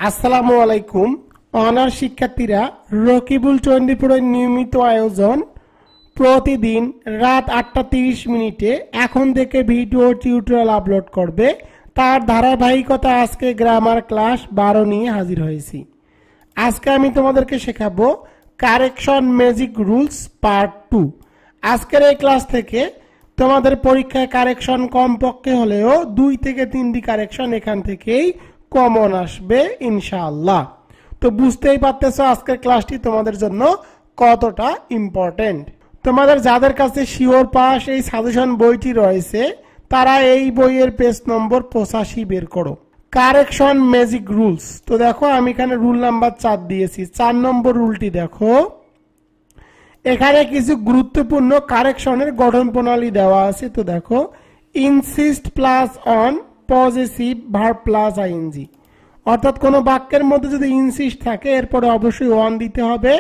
আসসালামু আলাইকুম অনার্স শিক্ষার্থীরা রকিবুল 24 এর নিয়মিত আয়োজন প্রতিদিন রাত 8:30 এখন থেকে ভিডিও টিউটোরিয়াল আপলোড করবে তার ধারাবাহিকতা আজকে গ্রামার ক্লাস 12 নিয়ে হাজির হয়েছি। আজকে আমি তোমাদেরকে শেখাবো কারেকশন ম্যাজিক রুলস পার্ট 2। আজকের এই ক্লাস থেকে তোমাদের পরীক্ষায় কারেকশন কমপক্ষে হলেও 2 থেকে 3টি কারেকশন এখান থেকেই কমন আসবে ইনশাআল্লাহ। তো বুঝতেই পারতেছো আজকের ক্লাসটি তোমাদের জন্য কতটা ইম্পর্টেন্ট। তোমাদের যাদের কাছে শিওর পাস এই সাজেশন বইটি রয়েছে তারা এই বইয়ের পেজ নম্বর 85 বের করো। Correction magic rules. তো দেখো আমি এখানে রুল নাম্বার 4 দিয়েছি। 4 নম্বর রুলটি দেখো, এখানে কিছু গুরুত্বপূর্ণ কারেকশনের গঠন প্রণালী দেওয়া আছে। তো দেখো, insist plus on positive verb plus ING, অর্থাৎ কোনো বাক্যের মধ্যে যদি ইনসিস্ট থাকে এরপরে অবশ্যই অন দিতে হবে,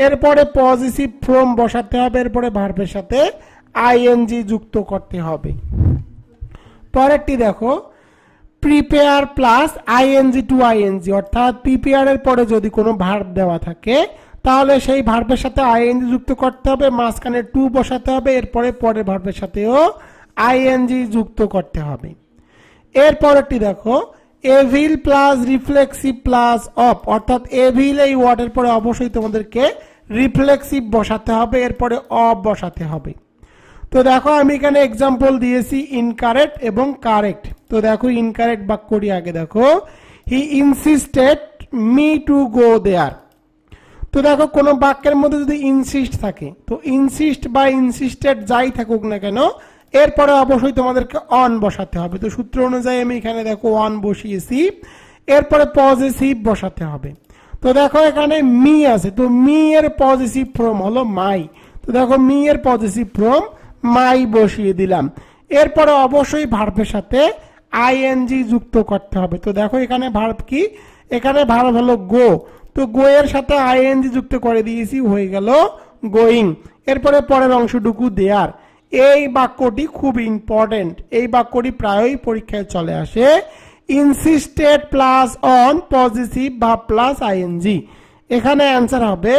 এরপরে পজিটিভ ফ্রম বসাতে হবে, এরপরে ভার্বের সাথে আইএনজি যুক্ত করতে হবে। পরেরটি দেখো, prepare plus ING to ING, অর্থাৎ প্রিপেয়ারের পরে যদি কোনো ভার্ব দেওয়া থাকে তাহলে সেই ভার্বের সাথে আইএনজি যুক্ত করতে হবে, মাঝখানে টু বসাতে হবে, এরপরে পরের ভার্বের সাথেও আইএনজি যুক্ত করতে হবে। এরপরেরটি দেখো, evil plus reflexive plus of, অর্থাৎ এভিল এই ওয়ার্ডের পরে অবশ্যই তোমাদেরকে রিফ্লেক্সিভ বসাতে হবে, এরপরে অফ বসাতে হবে। তো দেখো আমি এখানে এক্সাম্পল দিয়েছি ইনকারেক্ট এবং কারেক্ট। তো দেখো ইনকারেক্ট বাক্যটি আগে দেখো, he insisted me to go there. তো দেখো কোনো বাক্যের মধ্যে যদি ইনসিস্ট থাকে, তো ইনসিস্ট বা ইনসিস্টেড যাই থাকুক না কেন এরপরে অবশ্যই তোমাদেরকে অন বসাতে হবে। তো সূত্র অনুযায়ী আমি এখানে দেখো অন বসিয়েছি, এরপরে পজিটিভ বসাতে হবে। তো দেখো এখানে মি আছে, তো মি এর পজিটিভ ফর্ম হলো মাই। তো দেখো মি এর পজিটিভ ফর্ম মাই বসিয়ে দিলাম, এরপরে অবশ্যই ভার্বের সাথে আইএনজি যুক্ত করতে হবে। তো দেখো এখানে ভার্ব কি, এখানে ভার্ব হলো গো, তো গো এর সাথে আইএনজি যুক্ত করে দিয়েছি, হয়ে গেল গোয়িং। এরপরে পরের অংশটুকু দেয়ার। এই বাক্যটি খুব ইম্পর্টেন্ট, এই বাক্যটি প্রায়ই পরীক্ষায় চলে আসে। Insisted plus on positive verb plus ING, এখানে অ্যান্সার হবে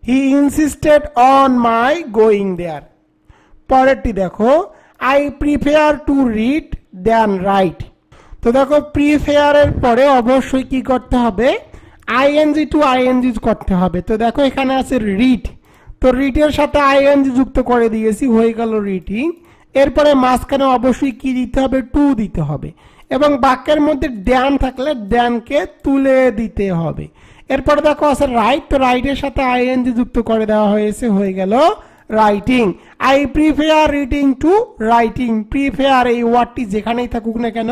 he insisted on my going there. পরেরটি দেখো, I prefer to read than write. তো দেখো প্রিফেয়ারের পরে অবশ্যই কি করতে হবে, আইএনজি টু আইএনজি করতে হবে। তো দেখো এখানে আছে রিড, তো রিডের সাথে আইএনজি যুক্ত করে দিয়েছি, হয়ে গেল রিডিং। এরপরে মাঝখানে অবশ্যই কি দিতে হবে, টু দিতে হবে, এবং বাক্যের মধ্যে ড্যান থাকলে ড্যানকে তুলে দিতে হবে। এরপরে দেখো আছে রাইট, তো রাইটের সাথে আইএনজি যুক্ত করে দেওয়া হয়েছে, হয়ে গেল writing. I prefer reading to writing. Prefer এই ওয়ার্ডটি যেখানেই থাকুক না কেন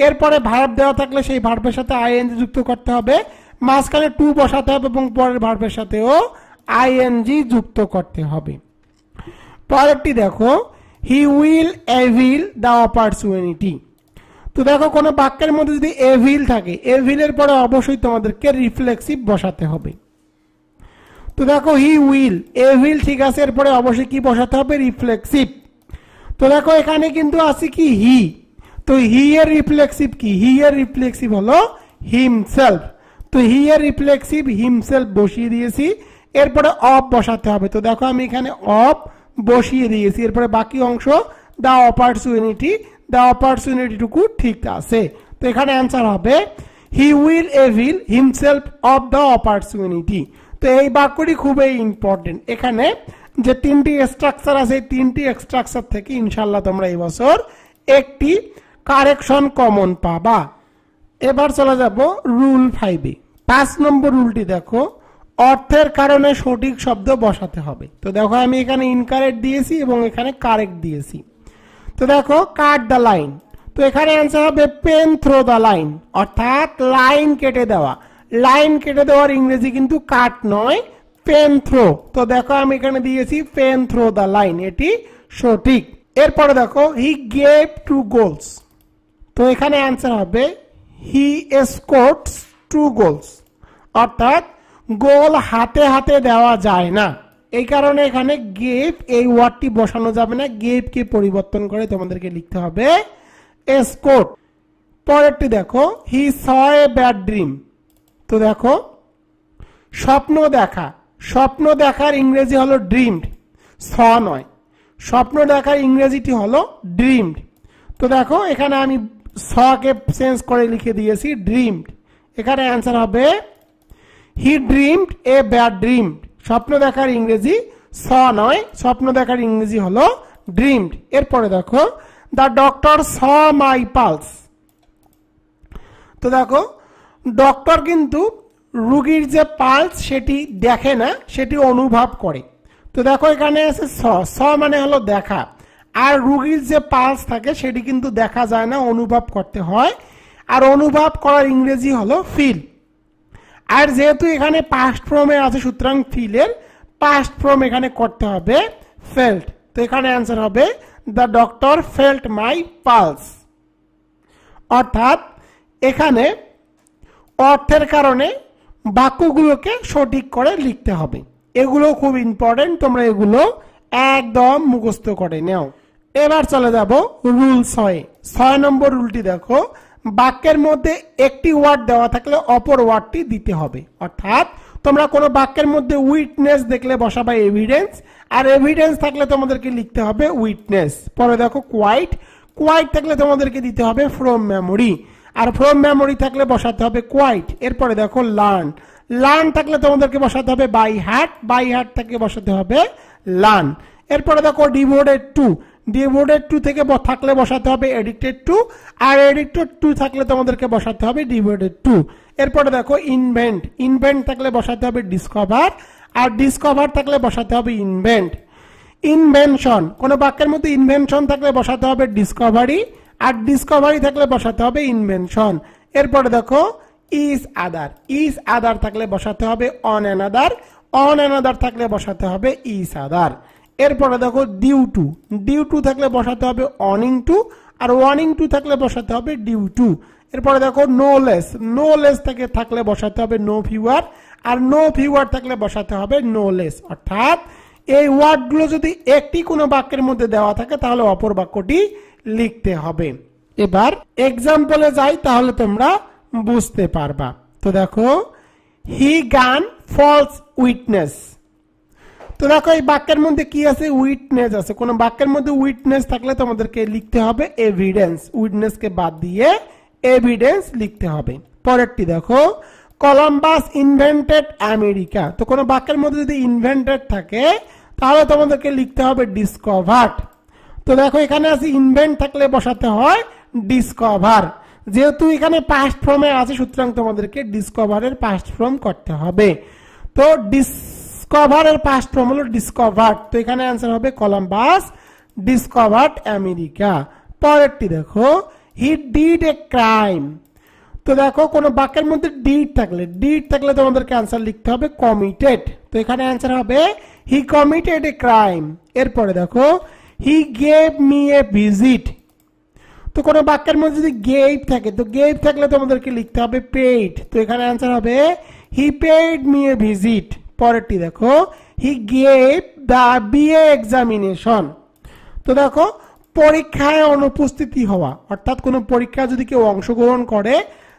এরপরে ভার্ব দেওয়া থাকলে সেই ভার্বের সাথে আইএনজি যুক্ত করতে হবে, মাঝখানে টু বসাতে হবে এবং পরের ভার্বের সাথেও আইএনজি যুক্ত করতে হবে। পরেরটি দেখো, he will evil the opportunity. তো দেখো কোনো বাক্যের মধ্যে যদি এভিল থাকে, এভিলের পরে অবশ্যই তোমাদেরকে রিফ্লেক্সিভ বসাতে হবে। তো দেখো হি উইল, এভিল ঠিক আছে, এরপরে অবশ্যই কি বসাতে হবে, রিফ্লেক্সিভ। তো দেখো এখানে কিন্তু আছে কি হি, তো হি এর রিফ্লেক্সিভ কি, হি এর রিফ্লেক্সিভ হলো হিমসেলফ। তো হি এর রিফ্লেক্সিভ হিমসেলফ বসিয়ে দিয়েছি, এরপরে অফ বসাতে হবে। তো দেখো আমি এখানে অফ বসিয়ে দিয়েছি, এরপরে বাকি অংশ দ্য অপরচুনিটি, দ্য অপরচুনিটিটুকু ঠিক আছে। তো এখানে অ্যান্সার হবে he will evil himself of the opportunity. তো এই বাক্যটি খুবই ইম্পর্টেন্ট। এখানে যে 3টি স্ট্রাকচার আছে, 3টি স্ট্রাকচার থেকে ইনশাল্লাহ তোমরা এই বছর একটি কারেকশন কমন পাবা। এবার চলে যাব রুল 5-এ। 5 নম্বর রুলটি দেখো, অর্থের কারণে সঠিক শব্দ বসাতে হবে। তো দেখো আমি এখানে ইনকারেক্ট দিয়েছি এবং এখানে কারেক্ট দিয়েছি। তো দেখো কাট দ্য লাইন, তো এখানে অ্যান্সার হবে পেন থ্রো দ্য লাইন, অর্থাৎ লাইন কেটে দেওয়া। লাইন কেটে দেওয়ার ইংরেজি কিন্তু কাট নয়, পেন থ্রো। তো দেখো আমি এখানে দিয়েছি পেন থ্রো দ্য লাইন, এটি সঠিক। এরপরে দেখো হি গেভ 2 গোলস, তো এখানে অ্যান্সার হবে হি স্কোরড 2 গোলস, অর্থাৎ গোল হাতে হাতে দেওয়া যায় না, এই কারণে এখানে গেভ এই ওয়ার্ডটি বসানো যাবে না, গেভকে পরিবর্তন করে তোমাদেরকে লিখতে হবে স্কোরড। পরেরটি দেখো, হি স এ ব্যাড ড্রিম, তো দেখো স্বপ্ন দেখা, স্বপ্ন দেখার ইংরেজি হলো ড্রিমড, স নয়, স্বপ্ন দেখার ইংরেজিটি হলো ড্রিমড। তো দেখো এখানে আমি সকে চেঞ্জ করে লিখে দিয়েছি ড্রিমড। এখানে অ্যান্সার হবে হি ড্রিমড এ ব্যাড ড্রিম। স্বপ্ন দেখার ইংরেজি স নয়, স্বপ্ন দেখার ইংরেজি হলো ড্রিমড। এরপরে দেখো the doctor saw my pulse. তো দেখো ডক্টর কিন্তু রোগীর যে পালস সেটি দেখে না, সেটি অনুভব করে। তো দেখো এখানে আছে স, স মানে হলো দেখা, আর রোগীর যে পালস থাকে সেটি কিন্তু দেখা যায় না, অনুভব করতে হয়, আর অনুভব করার ইংরেজি হলো ফিল। আর যেহেতু এখানে পাস্ট ফর্মে আছে সুতরাং ফিলের পাস্ট ফর্ম এখানে করতে হবে ফেল্ট। তো এখানে অ্যান্সার হবে the doctor felt my pulse. অর্থাৎ এখানে অর্থের কারণে বাক্যগুলোকে সঠিক করে লিখতে হবে। এগুলো খুব ইম্পর্টেন্ট, তোমরা এগুলো একদম মুখস্থ করে নাও। এবার চলে যাব রুল 6। 6 নম্বর রুলটি দেখো, বাক্যের মধ্যে একটি ওয়ার্ড দেওয়া থাকলে অপর ওয়ার্ডটি দিতে হবে। অর্থাৎ তোমরা কোনো বাক্যের মধ্যে উইটনেস দেখলে বসাবা এভিডেন্স, আর এভিডেন্স থাকলে তোমাদেরকে লিখতে হবে উইটনেস। পরে দেখো কোয়াইট, কোয়াইট থাকলে তোমাদেরকে দিতে হবে from memory, are from memory থাকলে বসাতে হবে কোয়াইট। এরপরে দেখো লার্ন, লার্ন থাকলে তোমাদেরকে বসাতে হবে বাই হার্ট, বাই হার্ট থেকে বসাতে হবে লার্ন। এরপরে দেখো ডিভোটেড টু, ডিভোটেড টু থেকে থাকলে বসাতে হবে এডিক্টেড টু, আর এডিক্টেড টু থাকলে তোমাদেরকে বসাতে হবে ডিভোটেড টু। এরপরে দেখো ইনভেন্ট, ইনভেন্ট থাকলে বসাতে হবে ডিসকভার, আর ডিসকভার থাকলে বসাতে হবে ইনভেন্ট। ইনভেনশন, কোন বাক্যের মধ্যে ইনভেনশন থাকলে বসাতে হবে ডিসকভারি, আর ডিসকভারি থাকলে বসাতে হবে ইনভেনশন। এরপরে দেখো ইজ আদার, ইজ আদার থাকলে বসাতে হবে অন অ্যানাদার, অন অ্যানাদার থাকলে বসাতে হবে ইজ আদার। এরপরে দেখো ডিউ টু, ডিউ টু থাকলে বসাতে হবে অনিং টু, আর ওয়ানিং টু থাকলে বসাতে হবে ডিউ টু। এরপরে দেখো নো লেস, নো লেস থেকে থাকলে বসাতে হবে নো ফিউয়ার, আর নো ফিউয়ার থাকলে বসাতে হবে নো লেস। অর্থাৎ এই ওয়ার্ডগুলো যদি একটি কোনো বাক্যের মধ্যে দেওয়া থাকে তাহলে অপর বাক্যটি লিখতে হবে। এবার এক্সাম্পলে যাই তাহলে তোমরা বুঝতে পারবা। তো দেখো হি গান ফলস উইটনেস। তো দেখো এই বাক্যের মধ্যে কি আছে, উইটনেস আছে। কোন বাক্যের মধ্যে উইটনেস থাকলে তোমাদেরকে লিখতে হবে এভিডেন্স, উইটনেসকে বাদ দিয়ে এভিডেন্স লিখতে হবে। পরেরটি দেখো কলম্বাস ইনভেন্টেড আমেরিকা। তো কোন বাক্যের মধ্যে যদি ইনভেন্টেড থাকে তাহলে তোমাদেরকে লিখতে হবে ডিসকভার্ড। তো দেখো এখানে আছে ইনভেন্ট থাকলে বসাতে হয় ডিসকভার, যেহেতু এখানে পাস্ট ফর্মে আছে সুতরাং তোমাদেরকে ডিসকভারের পাস্ট ফর্ম করতে হবে। তো ডিসকভারের পাস্ট ফর্ম হলো ডিসকভার্ড, তো এখানে অ্যান্সার হবে কলম্বাস ডিসকভার্ড আমেরিকা। পরেরটি দেখো হি ডিড এ ক্রাইম। তো দেখো কোন বাক্যের মধ্যে ডিড থাকলে তোমাদেরকে অ্যান্সার লিখতে হবে কমিটেড, তো এখানে অ্যান্সার হবে হি কমিটেড এ ক্রাইম। এরপরে দেখো he gave me a visit. তো কোন বাক্যের মধ্যে যদি গেভ থাকে, তো গেভ থাকলে তোমাদেরকে লিখতে হবে পেইড, তো এখানে অ্যান্সার হবে হি পেইড মি এ ভিজিট। পরেরটি দেখো he gave the BA examination. তো দেখো পরীক্ষায় অনুপস্থিতি হওয়া, অর্থাৎ কোন পরীক্ষায় যদি কেউ অংশগ্রহণ করে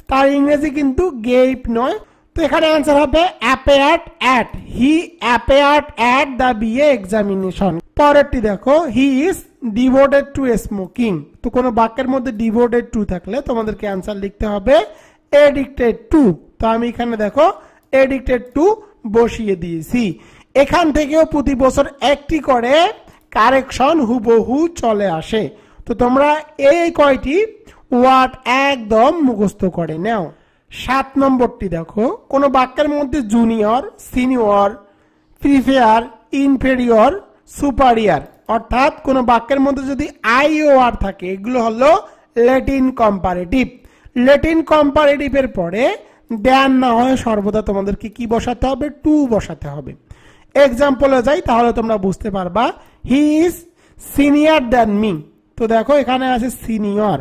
তার ইংরেজি কিন্তু গেভ নয়, তো এখানে অ্যান্সার হবে appeared at, he appeared at the BA examination. পরেরটি দেখো he is devoted to smoking. তো কোন বাক্যের মধ্যে ডিভোটেড টু থাকলে তোমাদেরকে অ্যান্সার লিখতে হবে এডিক্টেড টু, তো আমি এখানে দেখো এডিক্টেড টু বসিয়ে দিয়েছি। এখান থেকেও প্রতি বছর একটি করে কারেকশন হুবহু চলে আসে, তো তোমরা এই কয়টি ওয়ার্ড একদম মুখস্থ করে নাও। 7 নম্বরটি দেখো কোন বাক্যের মধ্যে junior, senior, prefer, inferior, superior, অর্থাৎ কোন বাক্যের মধ্যে যদি আই ও আর থাকে এগুলো হলো ল্যাটিন কম্পারেটিভ। ল্যাটিন কম্পারেটিভের পরে দেন না হয় সর্বদা তোমাদেরকে কি বসাতে হবে, টু বসাতে হবে। এক্সাম্পলে যাই তাহলে তোমরা বুঝতে পারবা। He is senior than me. তো দেখো এখানে আছে সিনিয়র,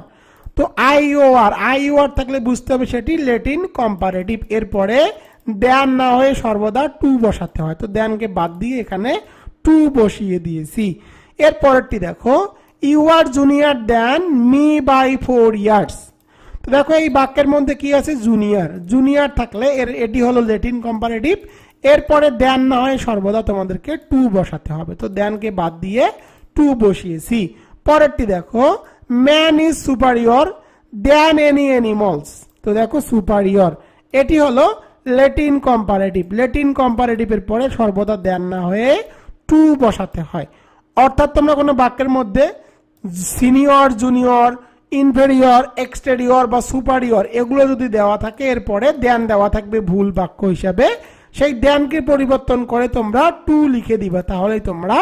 তো আইওআর থাকলে বুঝতে হবে সেটি ল্যাটিন কম্পারেটিভ। এরপরে দেন না হয়ে সর্বদা টু বসাতে হয়, তো দেনকে বাদ দিয়ে এখানে টু বসিয়ে দিয়েছি। এরপরেরটি দেখো you are junior than me by 4 years. তো দেখো এই বাক্যের মধ্যে কি আছে, জুনিয়র। জুনিয়র থাকলে এটি হলো ল্যাটিন কম্পারেটিভ। এরপরে দেন না হয় সর্বদা তোমাদেরকে টু বসাতে হবে। তো দেনকে বাদ দিয়ে টু বসিয়েছি। পরেরটি দেখো, man is superior than any animals. তো দেখো সুপারিয়র, এটি হলো ল্যাটিন কম্পারেটিভ। ল্যাটিন কম্পারেটিভের পরে সর্বদা দেন না হয়ে টু বসাতে হয়। অর্থাৎ তোমরা কোনো বাক্যের মধ্যে সিনিয়র, জুনিয়র, ইনফেরিয়র, এক্সটেরিয়র বা সুপারিয়র এগুলো যদি দেওয়া থাকে, এরপরে দেন দেওয়া থাকবে ভুল বাক্য হিসাবে। সেই দেনকে পরিবর্তন করে তোমরা টু লিখে দিবা, তাহলেই তোমরা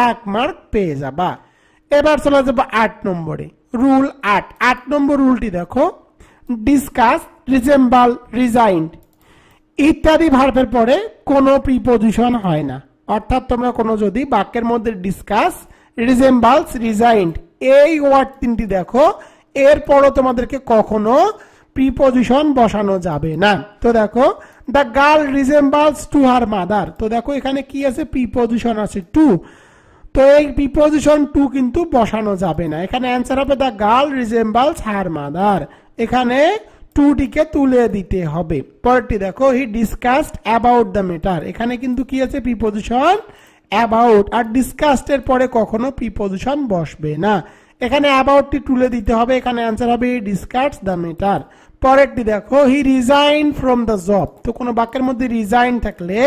1 মার্ক পেয়ে যাবা। এবার চলে যাবো 8 নম্বরে। রুল 8। 8 নম্বর রুলটি দেখো, ডিসকাস, রিজেম্বল, রিজাইন্ড ইত্যাদি ভার্বের পরে কোনো প্রিপোজিশন হয় না। অর্থাৎ তোমরা কোনো যদি বাক্যের মধ্যে ডিসকাস, রিজেম্বলস, রিজাইন্ড এই ওয়ার্ড তিনটি দেখো, এরপরও তোমাদেরকে কখনো প্রিপোজিশন বসানো যাবে না। তো দেখো, the girl resembles to her mother. তো দেখো এখানে কি আছে, প্রিপোজিশন আছে টু। তো এই প্রিপোজিশন টু কিন্তু বসানো যাবে না। এখানে অ্যান্সার হবে the girl resembles her mother. এখানে টুটিকে তুলে দিতে হবে। পরেরটি দেখো, হি ডিসকাসড অ্যাবাউট দ্য ম্যাটার। এখানে কিন্তু কি আছে, প্রিপোজিশন অ্যাবাউট। আর ডিসকাসড এর পরে কখনো প্রিপোজিশন বসবে না। এখানে অ্যাবাউটটি তুলে দিতে হবে। এখানে অ্যান্সার হবে হি ডিসকাসড দ্য ম্যাটার। পরেরটি দেখো, হি রিজাইন ফ্রম দ্য জব। তো কোনো বাক্যের মধ্যে রিজাইন থাকলে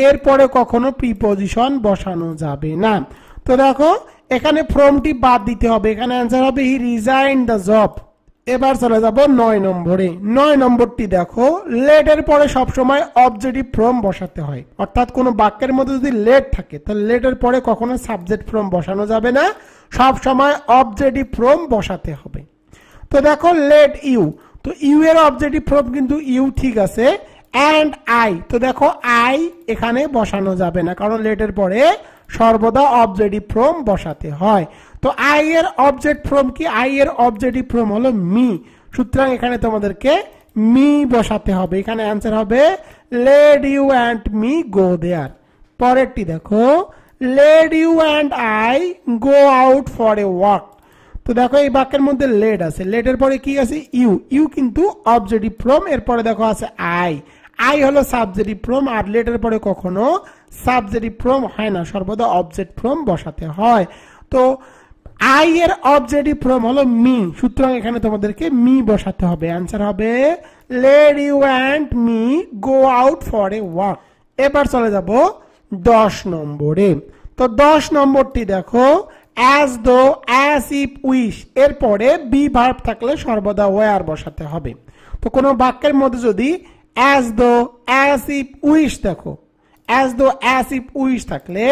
এরপরে কখনো প্রিপোজিশন বসানো যাবে না। তো দেখো এখানে ফ্রমটি বাদ দিতে হবে। এখানে অ্যান্সার হবে হি রিজাইন দ্য জব। এবার চলে যাব 9 নম্বরে। 9 নম্বরটি দেখো, লেট এর পরে সবসময় অবজেক্টিভ ফর্ম বসাতে হয়। অর্থাৎ কোনো বাক্যের মধ্যে যদি লেট থাকে, তাহলে লেট এর পরে কখনো সাবজেক্ট ফর্ম বসানো যাবে না, সব সময় অবজেক্টিভ ফর্ম বসাতে হবে। তো দেখো, লেট ইউ। তো ইউ এর অবজেক্টিভ ফর্ম কিন্তু ইউ, ঠিক আছে। And I. তো দেখো আই এখানে বসানো যাবে না, কারণ লেটের পরে সর্বদা অবজেক্টিভ ফর্ম বসাতে হয়। তো আই এর অবজেক্ট ফর্ম কি, আই এর অবজেক্টিভ ফর্ম হলো মি। সুতরাং এখানে তোমাদেরকে মি বসাতে হবে। এখানে অ্যান্সার হবে let you and me go there. পরেরটি দেখো, let you and I go out for a walk. তো দেখো এই বাক্যের মধ্যে লেট আছে, লেটের পরে কি আছে, ইউ। ইউ কিন্তু অবজেক্টিভ ফর্ম, এরপরে দেখো আছে আই। আই হলো সাবজেক্টিভ ফর্ম, আর লেটের পরে কখনো সাবজেক্টিভ ফর্ম হয় না, সর্বদা অবজেক্ট ফর্ম বসাতে হয়। তো আই এর অবজেক্টিভ ফর্ম হলো মি। সুতরাং এখানে তোমাদেরকে মি বসাতে হবে। অ্যান্সার হবে let you and me go out for a walk. এবার চলে যাব 10 নম্বরে। তো 10 নম্বরটি দেখো, as though, as if, wish এরপরে বি ভার্ব থাকলে সর্বদা ওয়ার বসাতে হবে। তো কোনো বাক্যের মধ্যে যদি as though, as if, wish দেখো, as though, as if, wish থাকলে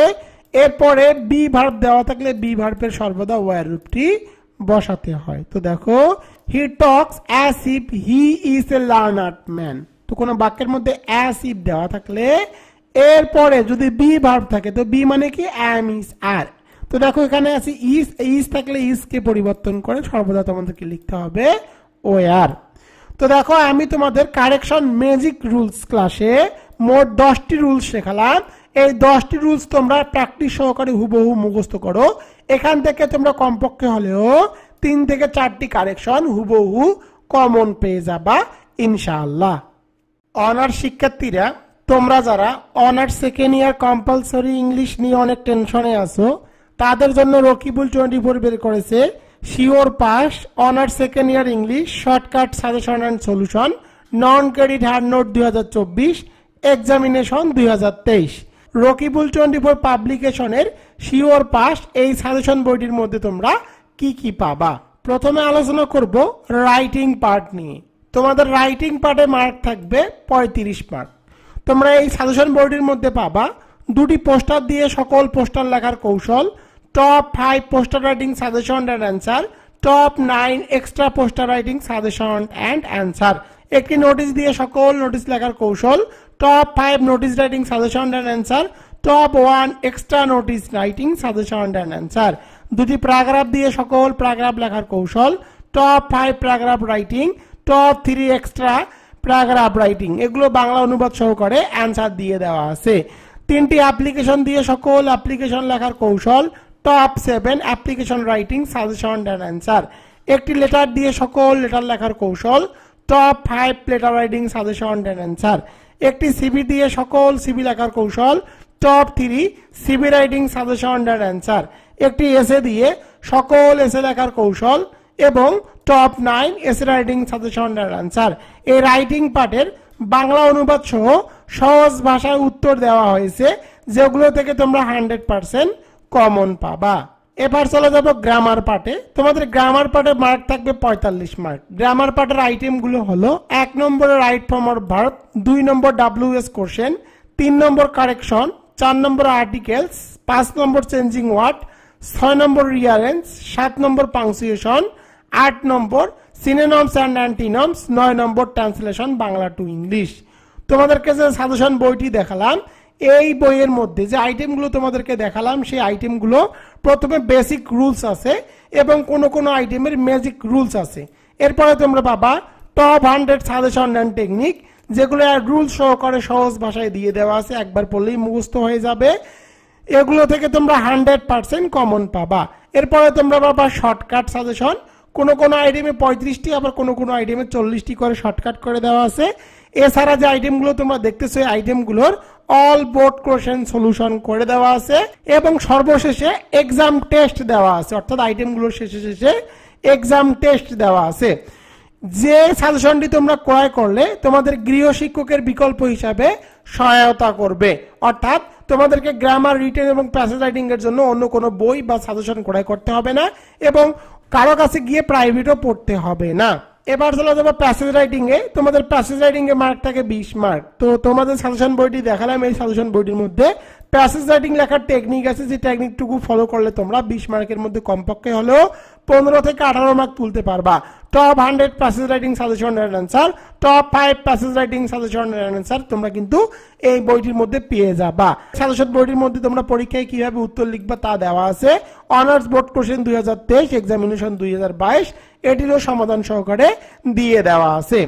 এরপরে বি ভার্ব দেওয়া থাকলে বি ভার্বের সর্বদা ওয়ার রূপটি বসাতে হয়। তো দেখো, he talks as if he is a learned man. তো কোনো বাক্যের মধ্যে অ্যাজ ইফ দেওয়া থাকলে এরপরে যদি বি ভার্ব থাকে, তো বি মানে কি, অ্যাম, ইজ, আর। তো দেখো এখানে আছে ইজ, ইজ থাকলে ইজ কে পরিবর্তন করে সর্বদা তোমাদেরকে লিখতে হবে ওয়ার। তো দেখো আমি তোমাদের কারেকশন ম্যাজিক রুলস ক্লাসে মোট 10টি রুলস শেখালাম। এই 10টি রুলস তোমরা প্র্যাকটিস সহকারে হুবহু মুখস্থ করো। এখান থেকে তোমরা কমপক্ষে হলেও 3 থেকে 4টি কারেকশন হুবহু কমন পেয়ে যাবা ইনশাআল্লাহ। অনার্স শিক্ষার্থীরা, তোমরা যারা honours second year compulsory English নিয়ে অনেক টেনশনে আছো, তাদের জন্য রকিবুল 24 বের করেছে sure pass honours second year English shortcut suggestion and solution non credit hard note 2024 examination 2023। Rakibul 24 পাবলিকেশনের শিওর পাস এই সাজেশন বইটির মধ্যে তোমরা কি কি পাবা। প্রথমে আলোচনা করব রাইটিং পার্ট নিয়ে। তোমাদের রাইটিং পার্টে মার্ক থাকবে 35 মার্ক। তোমরা এই সাজেশন বইটির মধ্যে পাবা 2টি পোস্টার দিয়ে সকল পোস্টার লেখার কৌশল, top 5 poster writing suggestion and answer, top 9 extra poster writing suggestion and answer, একটি নোটিশ দিয়ে সকল নোটিশ লেখার কৌশল, top 5 notice writing suggestion and answer, top 1 extra notice writing suggestion and answer, 2টি প্যারাগ্রাফ দিয়ে সকল প্যারাগ্রাফ লেখার কৌশল, top 5 paragraph writing, top 3 extra paragraph writing, এগুলো বাংলা অনুবাদ সহকারে অ্যান্সার দিয়ে দেওয়া আছে। 3টি অ্যাপ্লিকেশন দিয়ে সকল অ্যাপ্লিকেশন লেখার কৌশল, top 7 application writing suggestion and answer, একটি লেটার দিয়ে সকল লেটার লেখার কৌশল, top 5 letter writing suggestion and answer. একটি সিভি দিয়ে সকল সিভি লেখার কৌশল, top 3 CV writing suggestion and answer. একটি এসে দিয়ে সকল এসে লেখার কৌশল এবং top 9 essay writing suggestion and answer. এই রাইটিং পার্টের বাংলা অনুবাদ সহ সহজ ভাষায় উত্তর দেওয়া হয়েছে, যেগুলো থেকে তোমরা 100% কমন পাবা। এবার চলে যাব গ্রামার পার্টে। তোমাদের গ্রামার পার্টে মার্ক থাকবে 45 মার্ক। গ্রামার পার্টের আইটেম গুলো হলো 1 নম্বরে রাইট ফর্ম অর ভার্ব, 2 নম্বর WS কোশ্চেন, 3 নম্বর কারেকশন, 4 নম্বর আর্টিকেলস, 5 নম্বর চেঞ্জিং ওয়ার্ড, 6 নম্বর রিয়ারেন্স, 7 নম্বর পাংচুয়েশন, 8 নম্বর সিনোনিমস এন্ড অ্যান্টিনিমস, 9 নম্বর ট্রান্সলেশন বাংলা টু ইংলিশ। তোমাদেরকে যে সাজেশন বইটি দেখালাম, এই বইয়ের মধ্যে যে আইটেমগুলো তোমাদেরকে দেখালাম, সেই আইটেমগুলো প্রথমে বেসিক রুলস আছে এবং কোন কোন আইটেমের ম্যাজিক রুলস আছে। এরপরে তোমরা পাবা টপ 100 সাজেশন এন্ড টেকনিক, যেগুলো রুল সহকারে সহজ ভাষায় দিয়ে দেওয়া আছে, একবার পড়লেই মুখস্থ হয়ে যাবে। এগুলো থেকে তোমরা 100% কমন পাবা। এরপরে তোমরা পাবা শর্টকাট সাজেশন, কোন কোন আইটেমে 35টি আবার কোন কোন আইটেমে 40টি করে শর্টকাট করে দেওয়া আছে। এছাড়া যে আইটেমগুলো তোমরা দেখতেছো, এই আইটেমগুলোর অল বোর্ড কোশ্চেন সলিউশন করে দেওয়া আছে এবং সর্বশেষে এক্সাম টেস্ট দেওয়া আছে, অর্থাৎ আইটেমগুলোর শেষে শেষে এক্সাম টেস্ট দেওয়া আছে। যে সাজেশনটি তোমরা ক্রয় করলে তোমাদের গৃহ শিক্ষকের বিকল্প হিসাবে সহায়তা করবে, অর্থাৎ তোমাদেরকে গ্রামার, রিটেন এবং প্যাসেজ রাইটিং এর জন্য অন্য কোনো বই বা সাজেশন ক্রয় করতে হবে না এবং কারো কাছে গিয়ে প্রাইভেটও পড়তে হবে না। এবার চলে যাবো প্যাসেজ রাইটিং এ। তোমাদের প্যাসেজ রাইটিং এ মার্ক থাকে 20 মার্ক। তো তোমাদের সাজেশন বইটি দেখালাম, এই সাজেশন বইটির মধ্যে প্যাসেজ রাইটিং লেখার টেকনিক আছে, যে টেকনিকটুকু ফলো করলে তোমরা 20 মার্কের মধ্যে কমপক্ষে হলেও 15 থেকে 18 মার্ক তুলতে পারবা। Top 100 passage writing suggestion and answer, top 5 passage writing suggestion and answer তোমরা কিন্তু এই বইটির মধ্যে পেয়ে যাবা। সাজেশন বইটির মধ্যে তোমরা পরীক্ষায় কিভাবে উত্তর লিখবা তা দেওয়া আছে। অনার্স বোর্ড কোশ্চেন 2023, এক্সামিনেশন 2022, এটিরও সমাধান সহকারে দিয়ে দেওয়া আছে।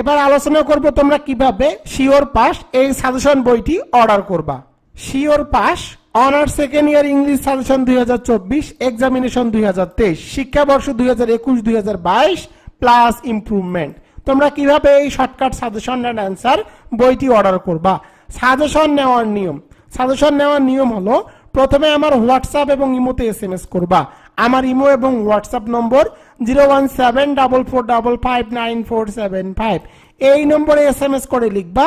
এবার আলোচনা করব তোমরা কিভাবে শিওর পাস এই সাজেশন বইটি অর্ডার করবা। Sure pass honours second year English suggestion 2024, examination 2023, শিক্ষাবর্ষ 2021-2022 প্লাস ইমপ্রুভমেন্ট। তোমরা কিভাবে এই শর্টকাট সাজেশন এন্ড অ্যান্সার বইটি অর্ডার করবা। সাজেশন নেওয়ার নিয়ম। সাজেশন নেওয়ার নিয়ম হলো, প্রথমে আমার হোয়াটসঅ্যাপ এবং ইমোতে SMS করবা। আমার ইমো এবং হোয়াটসঅ্যাপ নম্বর 01744559475। এই নম্বরে SMS করে লিখবা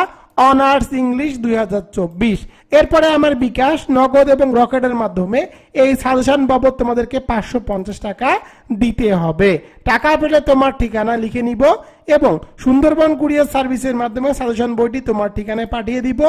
অনার্স ইংলিশ 2024। এরপরে আমার বিকাশ, নগদ এবং রকেটের মাধ্যমে এই সাজেশন বাবদ তোমাদেরকে 550 টাকা দিতে হবে। টাকা পেলে তোমার ঠিকানা লিখে নিব এবং সুন্দরবন কুরিয়ার সার্ভিসের মাধ্যমে সাজেশন বইটি তোমার ঠিকানায় পাঠিয়ে দিব।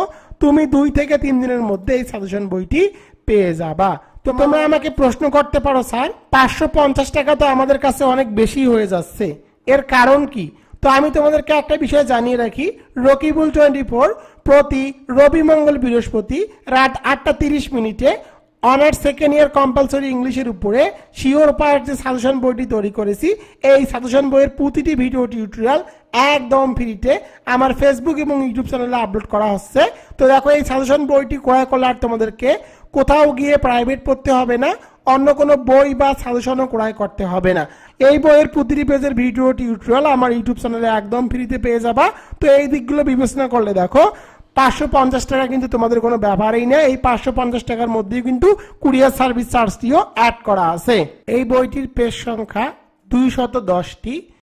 তুমি 2 থেকে 3 দিনের মধ্যে এই সাজেশন বইটি পেয়ে যাবা। তো তোমরা আমাকে প্রশ্ন করতে পারো, স্যার 550 টাকা তো আমাদের কাছে অনেক বেশি হয়ে যাচ্ছে, এর কারণ কি? তো আমি তোমাদেরকে একটা বিষয় জানিয়ে রাখি, রকিবুল 24 প্রতি রবি, মঙ্গল, বৃহস্পতি রাত 8টা 30 মিনিটে অনার্স সেকেন্ড ইয়ার কম্পালসরি ইংলিশের উপরে শিওর পাস যে সাজেশন বইটি তৈরি করেছি, এই সাজেশন বইয়ের প্রতিটি ভিডিও টিউটোরিয়াল একদম ফ্রিতে আমার ফেসবুক এবং ইউটিউব চ্যানেলে আপলোড করা হচ্ছে। তো দেখো, এই সাজেশন বইটি ক্রয় করলে আর তোমাদেরকে কোথাও গিয়ে প্রাইভেট পড়তে হবে না, অন্য কোনো বই বা সাজেশনও ক্রয় করতে হবে না। এই বইয়ের প্রতিটি পেজের ভিডিও টিউটোরিয়াল আমার ইউটিউব চ্যানেলে একদম ফ্রিতে পেয়ে যাবা। তো এই দিকগুলো বিবেচনা করলে দেখো 550 টাকা কিন্তু তোমাদের কোনো ব্যাপারই না। এই 550 টাকার মধ্যেই কিন্তু কুরিয়ার সার্ভিস চার্জটিও অ্যাড করা আছে। এই বইটির পেজ সংখ্যা 210টি।